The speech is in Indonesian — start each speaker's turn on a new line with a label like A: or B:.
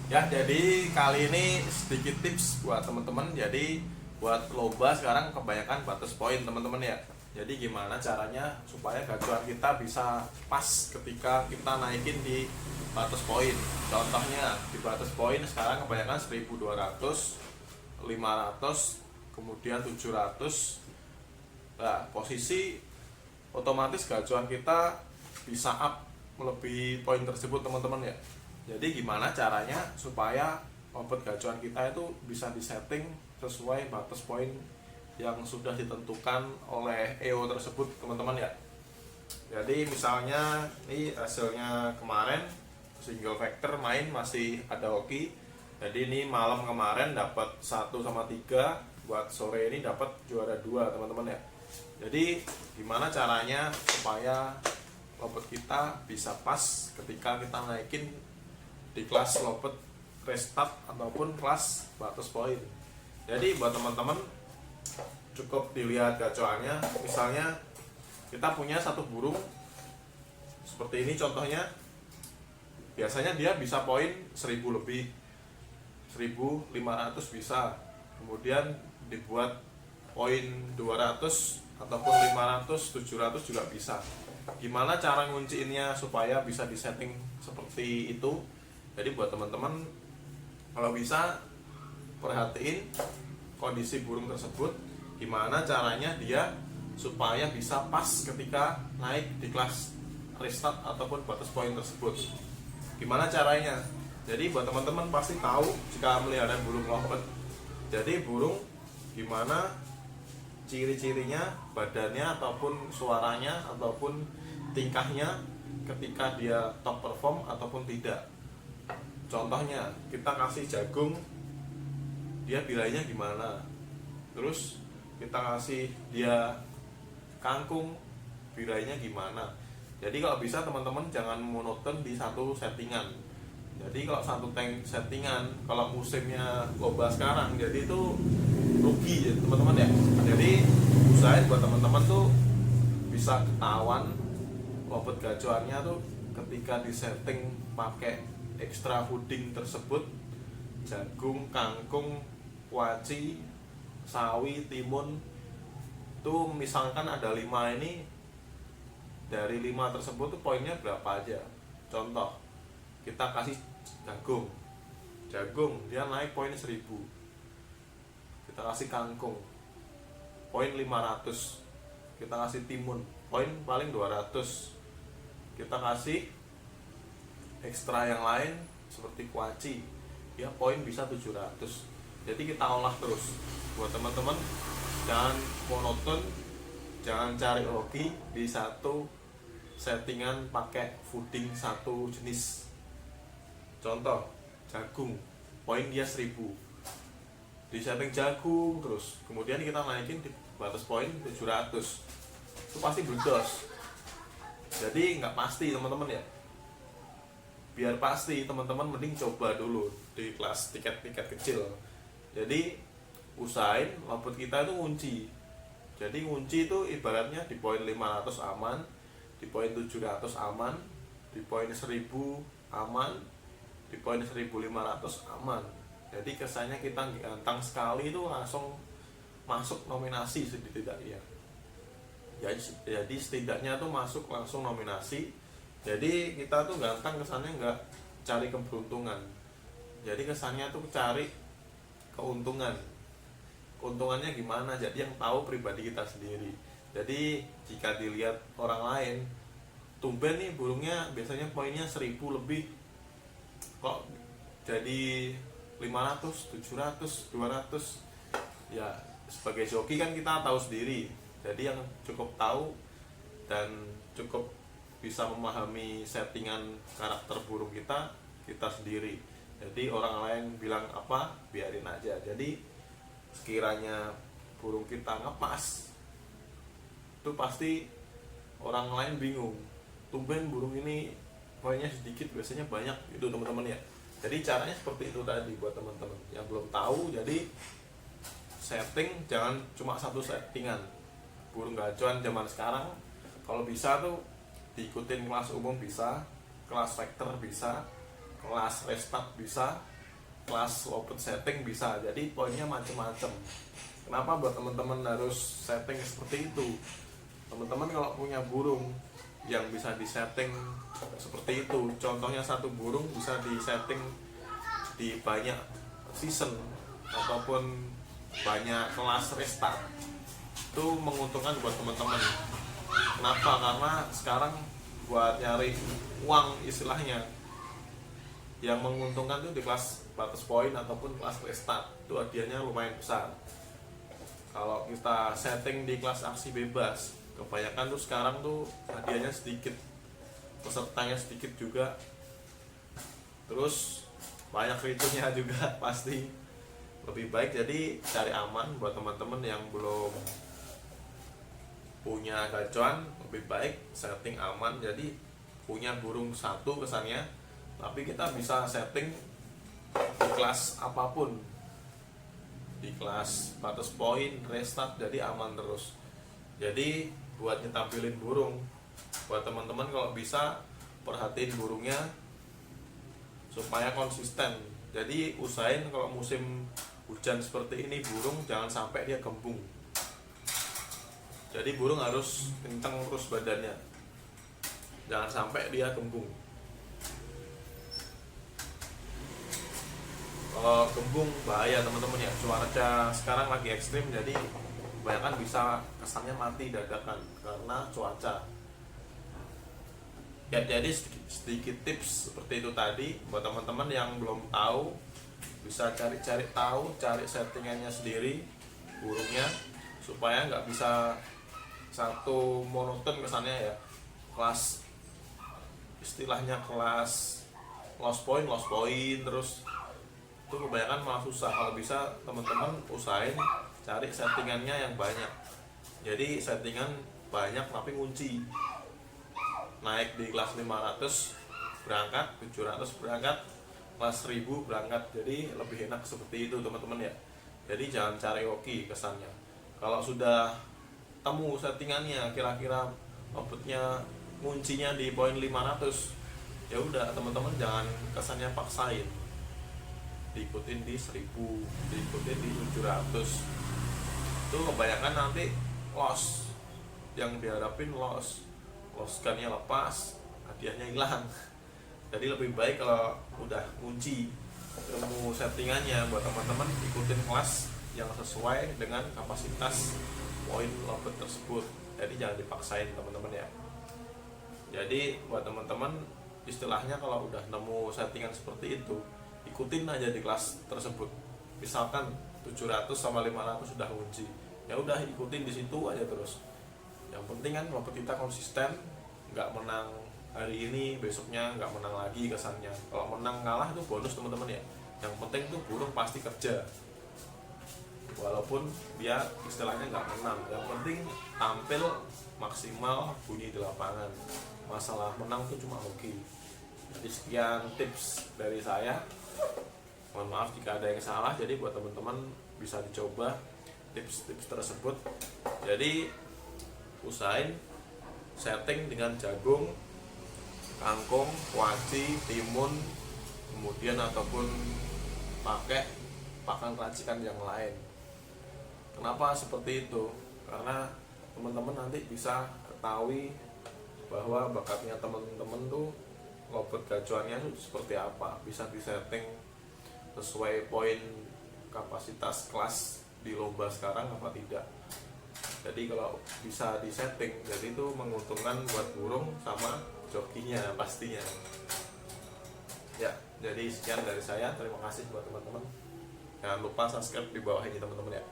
A: Ya, jadi kali ini sedikit tips buat teman-teman. Jadi buat lomba sekarang kebanyakan batas poin teman-teman ya. Jadi gimana caranya supaya gacuan kita bisa pas ketika kita naikin di batas poin. Contohnya di batas poin sekarang kebanyakan 1200, 500, kemudian 700. Nah, posisi otomatis gacuan kita bisa up melebihi poin tersebut teman-teman ya. Jadi gimana caranya supaya obat gacuan kita itu bisa disetting sesuai batas poin yang sudah ditentukan oleh EO tersebut teman-teman ya. Jadi misalnya ini hasilnya kemarin single factor main masih ada hoki. Jadi ini malam kemarin dapat 1/3, buat sore ini dapat juara 2 teman-teman ya. Jadi gimana caranya supaya lobet kita bisa pas ketika kita naikin di kelas lobet restart ataupun kelas batas poin. Jadi buat teman-teman cukup dilihat gacoannya. Misalnya kita punya satu burung seperti ini contohnya, biasanya dia bisa poin 1000 lebih, 1500 bisa, kemudian dibuat poin 200 ataupun 500, 700 juga bisa. Gimana cara ngunciinnya supaya bisa disetting seperti itu? Jadi buat teman-teman kalau bisa perhatiin kondisi burung tersebut, gimana caranya dia supaya bisa pas ketika naik di kelas restart ataupun batas poin tersebut. Gimana caranya? Jadi buat teman-teman pasti tahu jika melihara burung lovebird. Jadi burung gimana ciri-cirinya, badannya ataupun suaranya ataupun tingkahnya ketika dia top perform ataupun tidak. Contohnya kita kasih jagung, dia bilainya gimana. Terus kita kasih dia kangkung, bilainya gimana. Jadi kalau bisa teman-teman jangan monoton di satu settingan. Jadi kalau satu tank settingan, kalau musimnya lomba sekarang, jadi itu rugi ya teman-teman ya. Jadi usahain buat teman-teman tuh bisa ketahuan lobet gacuannya tuh ketika disetting pakai extra fooding tersebut, jagung, kangkung, kuaci, sawi, timun. Tuh misalkan ada 5 ini, dari 5 tersebut tuh poinnya berapa aja. Contoh, kita kasih jagung dia naik poin 1000. Kita kasih kangkung poin 500. Kita kasih timun poin paling 200. Kita kasih ekstra yang lain seperti kuaci, ya poin bisa 700. Jadi kita olah terus. Buat teman-teman jangan monoton, jangan cari hoki di satu settingan pakai fooding satu jenis. Contoh jagung, poin dia 1000, di setting jagung terus, kemudian kita naikin di batas poin 700, itu pasti berdos. Jadi nggak pasti teman-teman ya. Biar pasti teman-teman mending coba dulu di kelas tiket-tiket kecil. Jadi usahain lobet kita itu ngunci. Jadi ngunci itu ibaratnya di poin 500 aman, di poin 700 aman, di poin 1000 aman, di poin 1500 aman. Jadi kesannya kita gantang sekali itu langsung masuk nominasi setidaknya. Jadi setidaknya tuh masuk langsung nominasi. Jadi kita tuh gantang kesannya nggak cari keberuntungan. Jadi kesannya tuh cari keuntungan. Keuntungannya gimana? Jadi yang tahu pribadi kita sendiri. Jadi jika dilihat orang lain, tumben nih burungnya biasanya poinnya 1000 lebih, kok jadi 500, 700, 200. Ya sebagai joki kan kita tahu sendiri. Jadi yang cukup tahu dan cukup bisa memahami settingan karakter burung kita sendiri. Jadi orang lain bilang apa, biarin aja. Jadi sekiranya burung kita ngepas, itu pasti orang lain bingung, tumben burung ini poinnya sedikit biasanya banyak, itu teman-teman ya. Jadi caranya seperti itu tadi buat teman-teman yang belum tahu. Jadi setting jangan cuma satu settingan. Burung gacuan zaman sekarang kalau bisa tuh diikutin kelas umum bisa, kelas vector bisa, kelas restart bisa, kelas lopet setting bisa. Jadi poinnya macam-macam. Kenapa buat teman-teman harus setting seperti itu? Teman-teman kalau punya burung yang bisa disetting seperti itu, contohnya satu burung bisa disetting di banyak season ataupun banyak kelas restart, itu menguntungkan buat teman-teman. Kenapa? Karena sekarang buat nyari uang istilahnya, yang menguntungkan tuh di kelas batas poin ataupun kelas restart, itu hadiahnya lumayan besar. Kalau kita setting di kelas aksi bebas, kebanyakan tuh sekarang tuh hadiahnya sedikit, pesertanya sedikit juga, terus banyak ritunya juga pasti. Lebih baik jadi cari aman buat teman-teman yang belum punya gacuan, lebih baik setting aman. Jadi punya burung satu kesannya, tapi kita bisa setting di kelas apapun, di kelas batas poin, restart, jadi aman terus. Jadi buat nyetampilin burung, buat teman-teman kalau bisa perhatiin burungnya supaya konsisten. Jadi usahain kalau musim hujan seperti ini burung jangan sampai dia gembung. Jadi burung harus kenceng terus badannya, jangan sampai dia gembung. Kalau gembung bahaya teman-teman ya. Cuaca sekarang lagi ekstrim, jadi kebanyakan bisa kesannya mati dadakan karena cuaca. Ya, jadi sedikit tips seperti itu tadi buat teman-teman yang belum tahu, bisa cari-cari tahu, cari settingannya sendiri burungnya supaya nggak bisa satu monoton kesannya ya, kelas istilahnya kelas lost point terus itu kebanyakan malah susah. Kalau bisa teman-teman usahain cari settingannya yang banyak. Jadi settingan banyak tapi kunci, naik di kelas 500 berangkat, 700 berangkat, kelas 1000 berangkat. Jadi lebih enak seperti itu teman-teman ya. Jadi jangan cari hoki kesannya. Kalau sudah temu settingannya kira-kira outputnya kuncinya di poin 500, ya udah teman-teman jangan kesannya paksain, diikutin di 1000, diikutin di 700, itu kebanyakan nanti loss, yang diharapin loss kannya lepas, hadiahnya hilang. Jadi lebih baik kalau udah kunci ilmu settingannya buat teman-teman ikutin kelas yang sesuai dengan kapasitas poin lopet tersebut. Jadi jangan dipaksain teman-teman ya. Jadi buat teman-teman istilahnya kalau udah nemu settingan seperti itu, ikutin aja di kelas tersebut. Misalkan 700 sama 500 sudah kunci, ya udah ikutin di situ aja terus. Yang penting kan lopet kita konsisten, nggak menang hari ini besoknya nggak menang lagi kesannya. Kalau menang kalah itu bonus teman-teman ya. Yang penting tuh burung pasti kerja, walaupun dia istilahnya nggak menang, yang penting tampil maksimal, bunyi di lapangan. Masalah menang tuh cuma hoki. Jadi sekian tips dari saya, mohon maaf jika ada yang salah. Jadi buat teman-teman bisa dicoba tips-tips tersebut. Jadi usahain setting dengan jagung, kangkung, kuaci, timun, kemudian ataupun pakai pakan racikan yang lain. Kenapa seperti itu? Karena teman-teman nanti bisa ketahui bahwa bakatnya teman-teman tuh lopet gacuannya tuh seperti apa, bisa disetting sesuai poin kapasitas kelas di lomba sekarang apa tidak. Jadi kalau bisa disetting, jadi itu menguntungkan buat burung sama jokinya pastinya. Ya, jadi sekian dari saya. Terima kasih buat teman-teman. Jangan lupa subscribe di bawah ini teman-teman ya.